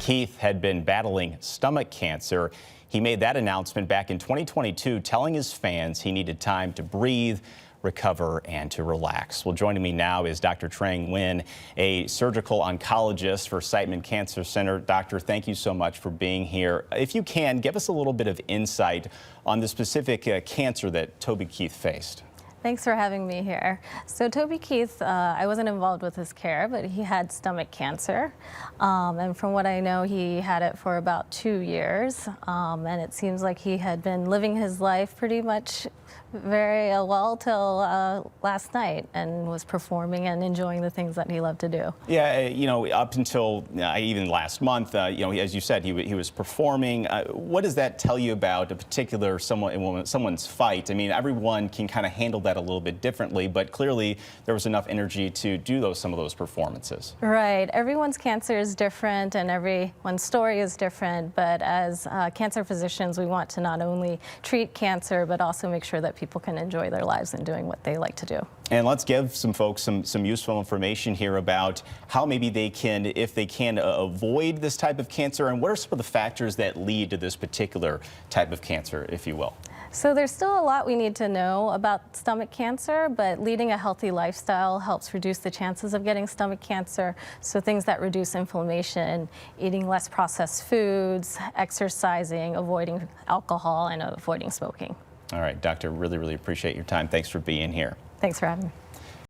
Keith had been battling stomach cancer. He made that announcement back in 2022, telling his fans he needed time to breathe, recover, and to relax. Well, joining me now is Dr. Trang Nguyen, a surgical oncologist for Siteman Cancer Center. Doctor, thank you so much for being here. If you can, give us a little bit of insight on the specific cancer that Toby Keith faced. Thanks for having me here. So Toby Keith, I wasn't involved with his care, but he had stomach cancer. And from what I know, he had it for about 2 years. And it seems like he had been living his life pretty much very well till last night, and was performing and enjoying the things that he loved to do. Yeah, up until even last month, as you said, he was performing. What does that tell you about a particular someone's fight? I mean, everyone can kind of handle that a little bit differently, but clearly there was enough energy to do some of those performances. Right. Everyone's cancer is different, and everyone's story is different. But as cancer physicians, we want to not only treat cancer, but also make sure that people can enjoy their lives and doing what they like to do. And let's give some folks some useful information here about how maybe they can, if they can, avoid this type of cancer, and what are some of the factors that lead to this particular type of cancer, if you will. So there's still a lot we need to know about stomach cancer, but leading a healthy lifestyle helps reduce the chances of getting stomach cancer. So things that reduce inflammation, eating less processed foods, exercising, avoiding alcohol, and avoiding smoking. All right, Doctor, really appreciate your time. Thanks for being here. Thanks for having me.